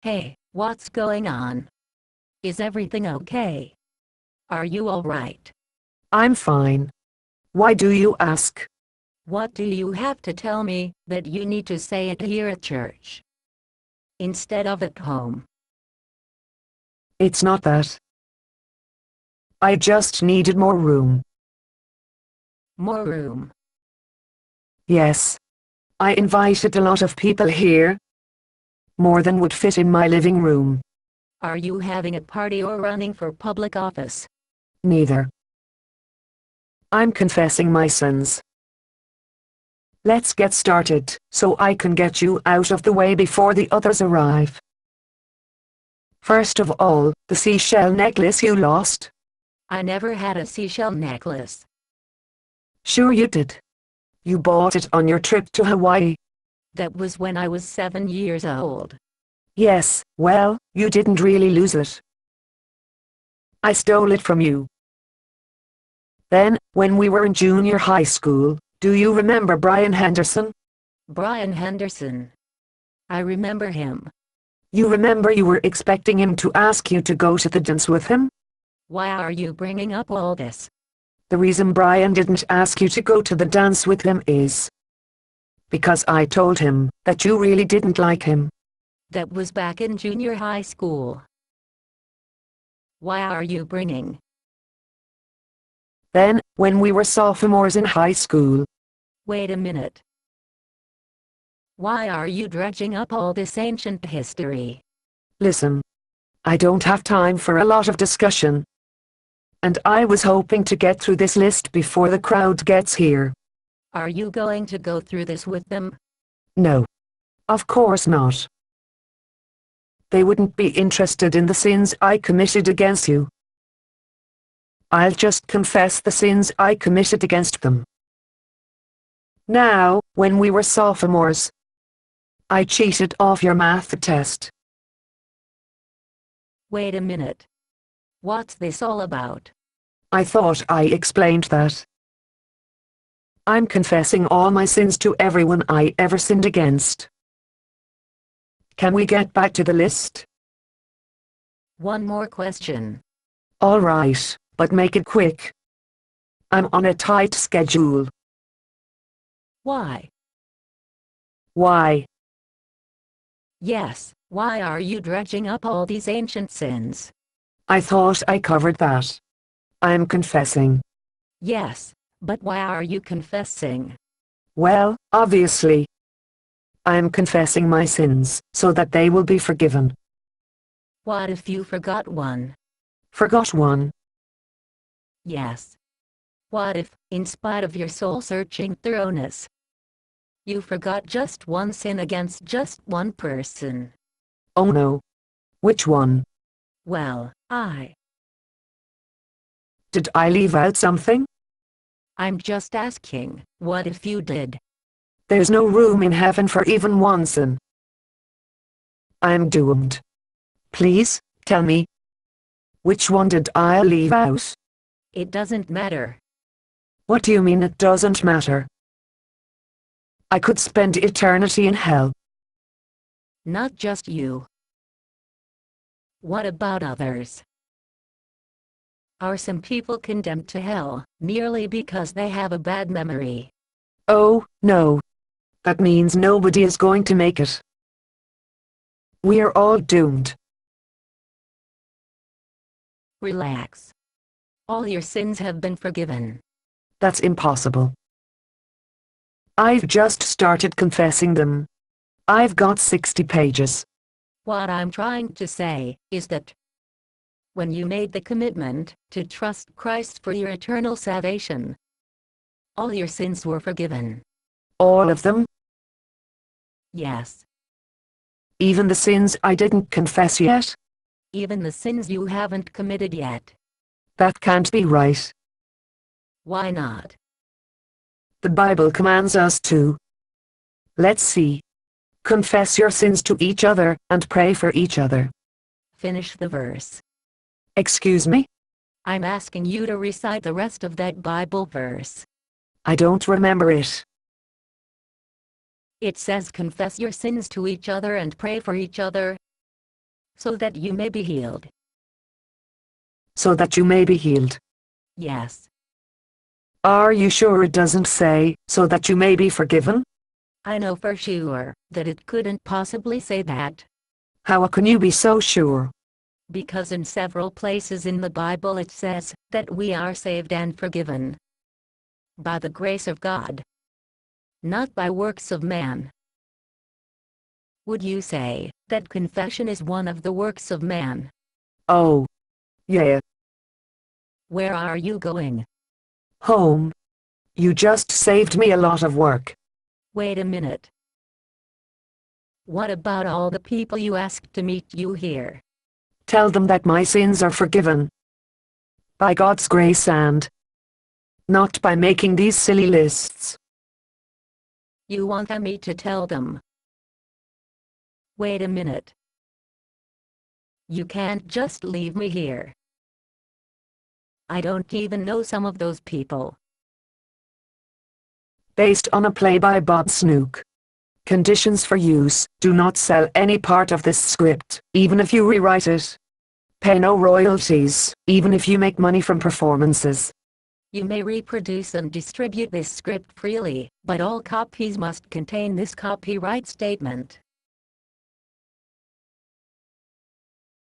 Hey, what's going on? Is everything okay? Are you all right? I'm fine. Why do you ask? What do you have to tell me that you need to say it here at church instead of at home? It's not that. I just needed more room. More room. Yes. I invited a lot of people here. More than would fit in my living room. Are you having a party or running for public office? Neither. I'm confessing my sins. Let's get started, so I can get you out of the way before the others arrive. First of all, the seashell necklace you lost. I never had a seashell necklace. Sure you did. You bought it on your trip to Hawaii. That was when I was 7 years old. Yes, well, you didn't really lose it. I stole it from you. Then, when we were in junior high school, do you remember Brian Henderson? Brian Henderson. I remember him. You remember you were expecting him to ask you to go to the dance with him? Why are you bringing up all this? The reason Brian didn't ask you to go to the dance with him is because I told him that you really didn't like him. That was back in junior high school. Why are you bringing? Then, when we were sophomores in high school. Wait a minute. Why are you dredging up all this ancient history? Listen. I don't have time for a lot of discussion. And I was hoping to get through this list before the crowd gets here. Are you going to go through this with them? No. Of course not. They wouldn't be interested in the sins I committed against you. I'll just confess the sins I committed against them. Now, when we were sophomores, I cheated off your math test. Wait a minute. What's this all about? I thought I explained that. I'm confessing all my sins to everyone I ever sinned against. Can we get back to the list? One more question. All right, but make it quick. I'm on a tight schedule. Why? Why? Yes, why are you dredging up all these ancient sins? I thought I covered that. I'm confessing. Yes, but why are you confessing? Well, obviously. I'm confessing my sins, so that they will be forgiven. What if you forgot one? Forgot one? Yes. What if, in spite of your soul-searching thoroughness, you forgot just one sin against just one person? Oh no. Which one? Well, Did I leave out something? I'm just asking, what if you did? There's no room in heaven for even one sin. I'm doomed. Please, tell me. Which one did I leave out? It doesn't matter. What do you mean it doesn't matter? I could spend eternity in hell. Not just you. What about others? Are some people condemned to hell merely because they have a bad memory? Oh, no. That means nobody is going to make it. We are all doomed. Relax. All your sins have been forgiven. That's impossible. I've just started confessing them. I've got 60 pages. What I'm trying to say is that when you made the commitment to trust Christ for your eternal salvation, all your sins were forgiven. All of them? Yes. Even the sins I didn't confess yet? Even the sins you haven't committed yet. That can't be right. Why not? The Bible commands us to. Let's see. Confess your sins to each other and pray for each other. Finish the verse. Excuse me? I'm asking you to recite the rest of that Bible verse. I don't remember it. It says confess your sins to each other and pray for each other. so that you may be healed. So that you may be healed. Yes. Are you sure it doesn't say, so that you may be forgiven? I know for sure that it couldn't possibly say that. How can you be so sure? Because in several places in the Bible it says that we are saved and forgiven by the grace of God, not by works of man. Would you say that confession is one of the works of man? Oh. Yeah. Where are you going? Home. You just saved me a lot of work. Wait a minute. What about all the people you asked to meet you here? Tell them that my sins are forgiven. By God's grace and not by making these silly lists. You want me to tell them? Wait a minute. You can't just leave me here. I don't even know some of those people. Based on a play by Bob Snook. Conditions for use: do not sell any part of this script, even if you rewrite it. Pay no royalties, even if you make money from performances. You may reproduce and distribute this script freely, but all copies must contain this copyright statement.